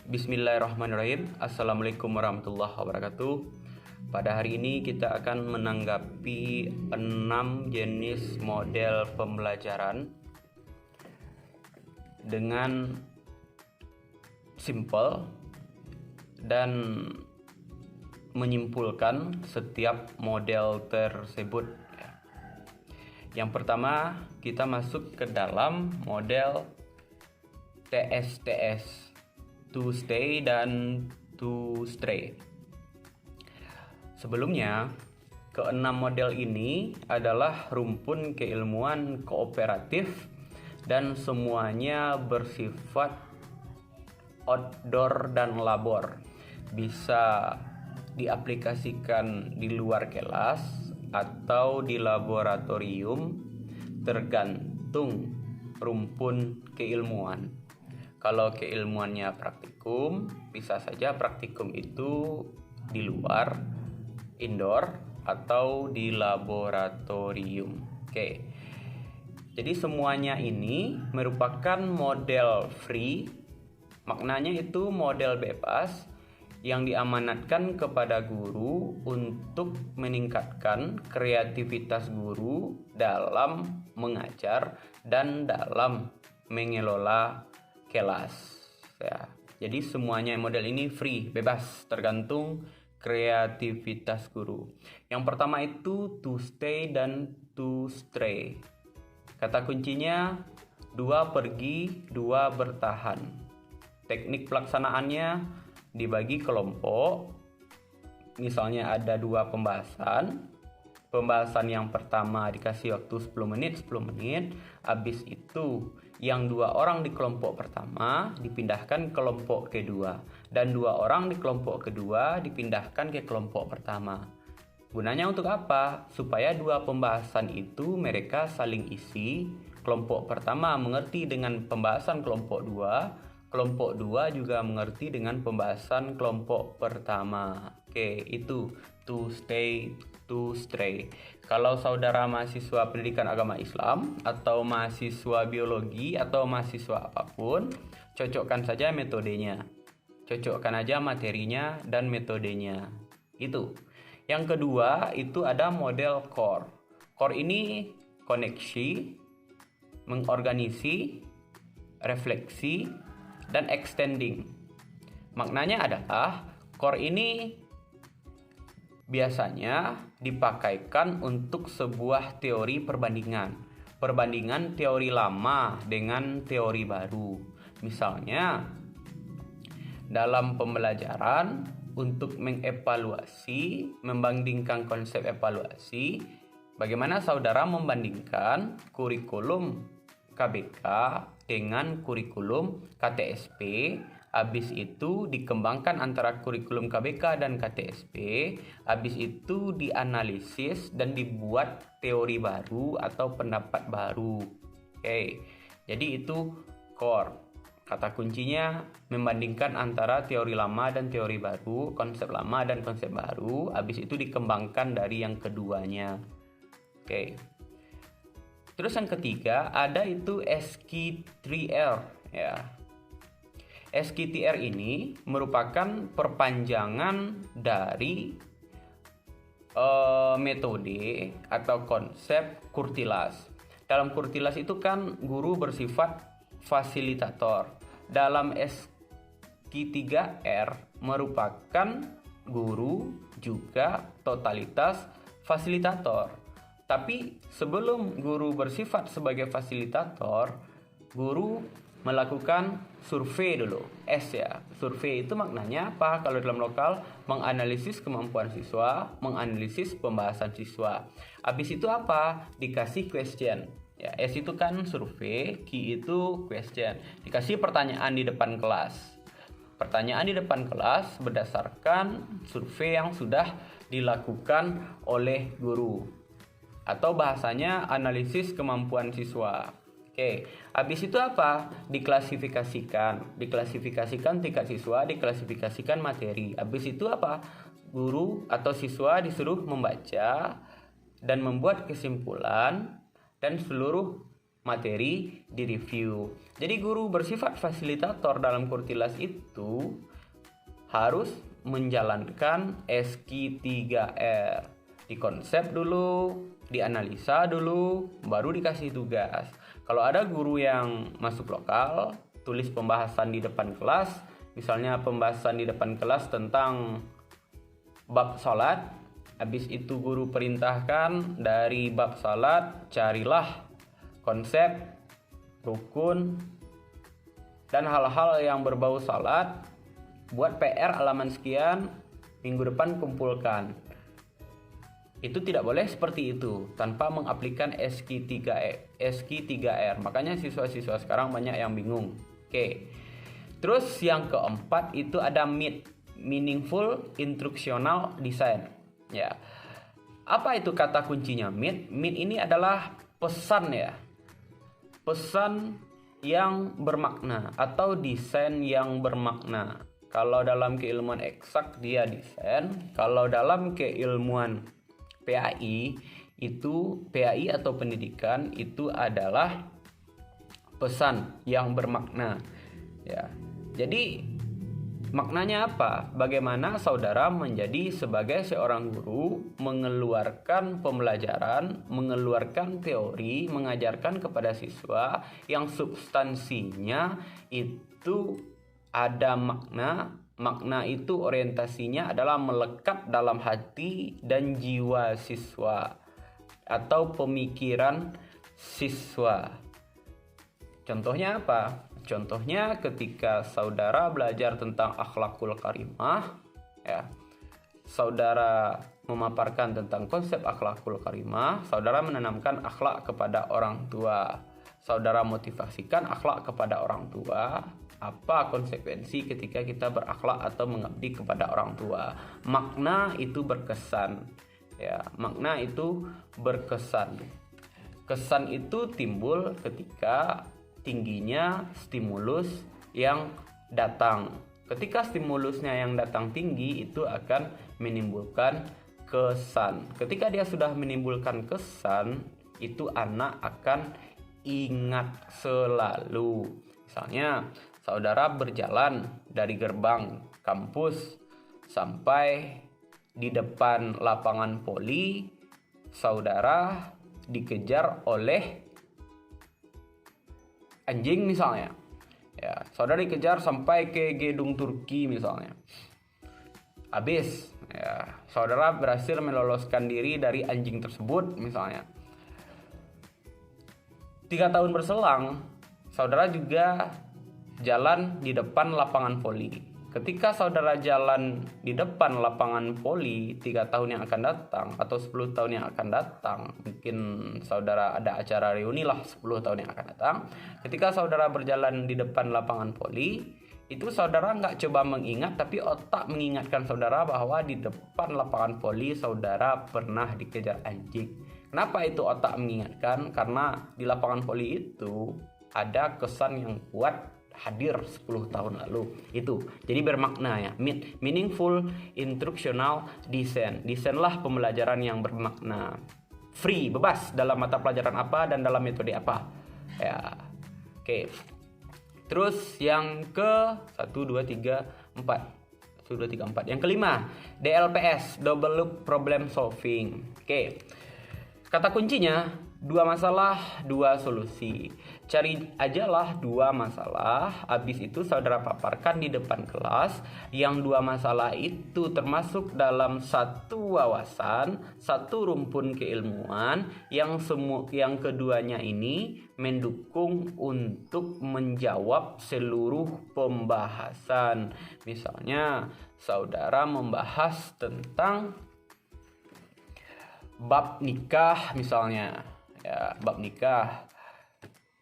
Bismillahirrahmanirrahim. Assalamualaikum warahmatullahi wabarakatuh. Pada hari ini kita akan menanggapi 6 jenis model pembelajaran dengan simple dan menyimpulkan setiap model tersebut. Yang pertama, kita masuk ke dalam model TSTS, to stay dan to stray. Sebelumnya, keenam model ini adalah rumpun keilmuan kooperatif dan semuanya bersifat outdoor dan labor. Bisa diaplikasikan di luar kelas atau di laboratorium, tergantung rumpun keilmuan. Kalau keilmuannya praktikum, bisa saja praktikum itu di luar, indoor, atau di laboratorium. Oke. Jadi semuanya ini merupakan model free, maknanya itu model bebas yang diamanatkan kepada guru untuk meningkatkan kreativitas guru dalam mengajar dan dalam mengelola kelas. Ya. Jadi semuanya model ini free, bebas, tergantung kreativitas guru. Yang pertama itu to stay dan to stray. Kata kuncinya 2 pergi, 2 bertahan. Teknik pelaksanaannya dibagi kelompok. Misalnya ada 2 pembahasan. Pembahasan yang pertama dikasih waktu 10 menit. Habis itu yang 2 orang di kelompok pertama dipindahkan ke kelompok kedua, dan 2 orang di kelompok kedua dipindahkan ke kelompok pertama. Gunanya untuk apa? Supaya 2 pembahasan itu mereka saling isi. Kelompok pertama mengerti dengan pembahasan kelompok 2, kelompok 2 juga mengerti dengan pembahasan kelompok pertama. Oke, itu to stay, to stray. Kalau saudara mahasiswa pendidikan agama Islam atau mahasiswa biologi atau mahasiswa apapun, cocokkan saja metodenya. Cocokkan aja materinya dan metodenya. Itu. Yang kedua, itu ada model core. Core ini koneksi, mengorganisi, refleksi, dan extending. Maknanya adalah core ini biasanya dipakaikan untuk sebuah teori perbandingan. Perbandingan teori lama dengan teori baru. Misalnya, dalam pembelajaran untuk mengevaluasi, membandingkan konsep evaluasi, bagaimana saudara membandingkan kurikulum KBK dengan kurikulum KTSP. Habis itu dikembangkan antara kurikulum KBK dan KTSP. Habis itu dianalisis dan dibuat teori baru atau pendapat baru. Oke. Jadi itu core. Kata kuncinya membandingkan antara teori lama dan teori baru, konsep lama dan konsep baru. Habis itu dikembangkan dari yang keduanya. Oke. Terus yang ketiga ada itu SQ3R ya. SQ3R ini merupakan perpanjangan dari metode atau konsep Kurtilas. Dalam Kurtilas itu kan guru bersifat fasilitator. Dalam SQ3R merupakan guru juga totalitas fasilitator. Tapi sebelum guru bersifat sebagai fasilitator, guru melakukan survei dulu. Ya. Survei itu maknanya apa? Kalau dalam lokal, menganalisis kemampuan siswa, menganalisis pembahasan siswa. Habis itu apa? Dikasih question. Ya, S itu kan survei, Q itu question. Dikasih pertanyaan di depan kelas. Pertanyaan di depan kelas berdasarkan survei yang sudah dilakukan oleh guru. Atau bahasanya analisis kemampuan siswa. Oke, habis itu apa? Diklasifikasikan tingkat siswa, diklasifikasikan materi. Habis itu apa? Guru atau siswa disuruh membaca dan membuat kesimpulan, dan seluruh materi direview. Jadi guru bersifat fasilitator dalam Kurtilas itu harus menjalankan SQ 3R. Dikonsep dulu, dianalisa dulu, baru dikasih tugas. Kalau ada guru yang masuk lokal, tulis pembahasan di depan kelas, misalnya pembahasan di depan kelas tentang bab salat, habis itu guru perintahkan dari bab salat carilah konsep, rukun, dan hal-hal yang berbau salat, buat PR halaman sekian, minggu depan kumpulkan. Itu tidak boleh seperti itu tanpa mengaplikan SQ 3R. Makanya siswa-siswa sekarang banyak yang bingung. Oke. Terus yang keempat itu ada MID, Meaningful Instructional Design. Ya. Apa itu kata kuncinya MID? MID ini adalah pesan ya. Pesan yang bermakna atau desain yang bermakna. Kalau dalam keilmuan eksak dia desain, kalau dalam keilmuan PAI atau pendidikan itu adalah pesan yang bermakna ya. Jadi maknanya apa? Bagaimana saudara menjadi sebagai seorang guru mengeluarkan pembelajaran, mengeluarkan teori, mengajarkan kepada siswa yang substansinya itu ada makna. Makna itu orientasinya adalah melekat dalam hati dan jiwa siswa atau pemikiran siswa. Contohnya apa? Contohnya ketika saudara belajar tentang akhlakul karimah, ya, saudara memaparkan tentang konsep akhlakul karimah, saudara menanamkan akhlak kepada orang tua, saudara motivasikan akhlak kepada orang tua. Apa konsekuensi ketika kita berakhlak atau mengabdi kepada orang tua? Makna itu berkesan. Ya, makna itu berkesan. Kesan itu timbul ketika tingginya stimulus yang datang. Ketika stimulusnya yang datang tinggi, itu akan menimbulkan kesan. Ketika dia sudah menimbulkan kesan, itu anak akan ingat selalu. Misalnya, saudara berjalan dari gerbang kampus sampai di depan lapangan voli, saudara dikejar oleh anjing misalnya. Ya, saudara dikejar sampai ke gedung Turki misalnya. Habis, ya, saudara berhasil meloloskan diri dari anjing tersebut misalnya. 3 tahun berselang, saudara juga jalan di depan lapangan voli. Ketika saudara jalan di depan lapangan voli 3 tahun yang akan datang atau 10 tahun yang akan datang, mungkin saudara ada acara reuni lah 10 tahun yang akan datang. Ketika saudara berjalan di depan lapangan voli, itu saudara nggak coba mengingat, tapi otak mengingatkan saudara bahwa di depan lapangan voli saudara pernah dikejar anjing. Kenapa itu otak mengingatkan? Karena di lapangan voli itu ada kesan yang kuat hadir 10 tahun lalu. Itu jadi bermakna ya. Meaningful Instructional Design. Desainlah pembelajaran yang bermakna. Free, bebas dalam mata pelajaran apa dan dalam metode apa ya. Oke. Terus yang ke 1 2 3 4. Yang kelima, DLPS, Double Loop Problem Solving. Oke. Kata kuncinya 2 masalah, 2 solusi. Cari ajalah 2 masalah, habis itu saudara paparkan di depan kelas. Yang 2 masalah itu termasuk dalam satu wawasan, satu rumpun keilmuan, yang keduanya ini mendukung untuk menjawab seluruh pembahasan. Misalnya, saudara membahas tentang bab nikah misalnya. Ya, bab nikah.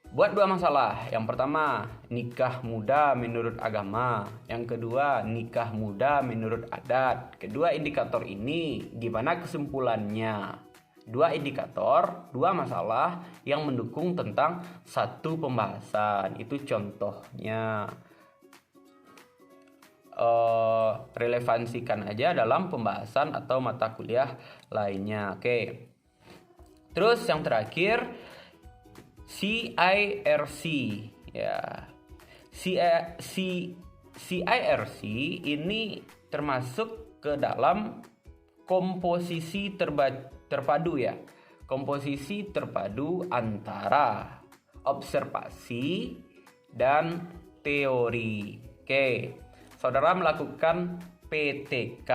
Buat 2 masalah. Yang pertama, nikah muda menurut agama. Yang kedua, nikah muda menurut adat. Kedua indikator ini gimana kesimpulannya? 2 indikator, 2 masalah yang mendukung tentang satu pembahasan. Itu contohnya. Relevansikan aja dalam pembahasan atau mata kuliah lainnya. Oke. Terus yang terakhir, CIRC ya. CIRC ini termasuk ke dalam komposisi terpadu ya. Komposisi terpadu antara observasi dan teori. Oke, saudara melakukan PTK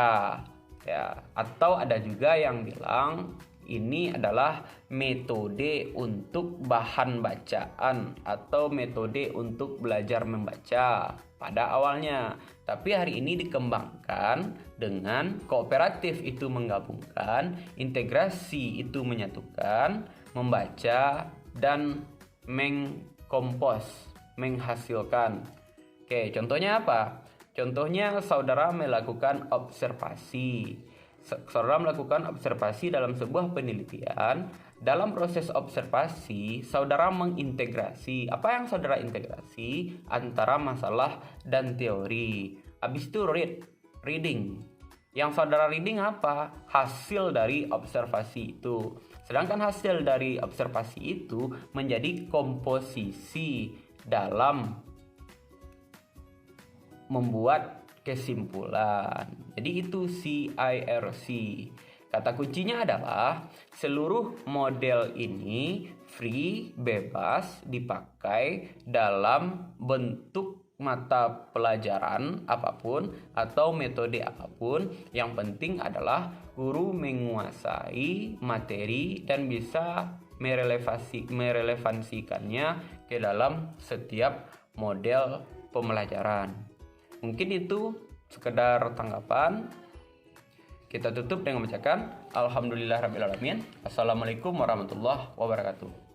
ya, atau ada juga yang bilang ini adalah metode untuk bahan bacaan atau metode untuk belajar membaca pada awalnya. Tapi hari ini dikembangkan dengan kooperatif itu menggabungkan, integrasi itu menyatukan, membaca dan mengkompos, menghasilkan. Oke, contohnya apa? Contohnya saudara melakukan observasi. Saudara melakukan observasi dalam sebuah penelitian. Dalam proses observasi, saudara mengintegrasi. Apa yang saudara integrasi? Antara masalah dan teori. Habis itu reading. Yang saudara reading apa? Hasil dari observasi itu. Sedangkan hasil dari observasi itu menjadi komposisi dalam membuat kesimpulan. Jadi itu CIRC. Kata kuncinya adalah seluruh model ini free, bebas dipakai dalam bentuk mata pelajaran apapun atau metode apapun. Yang penting adalah guru menguasai materi dan bisa merelevansikannya ke dalam setiap model pembelajaran. Mungkin itu sekedar tanggapan. Kita tutup dengan membacakan Alhamdulillahirrabbilalamin. Assalamualaikum warahmatullahi wabarakatuh.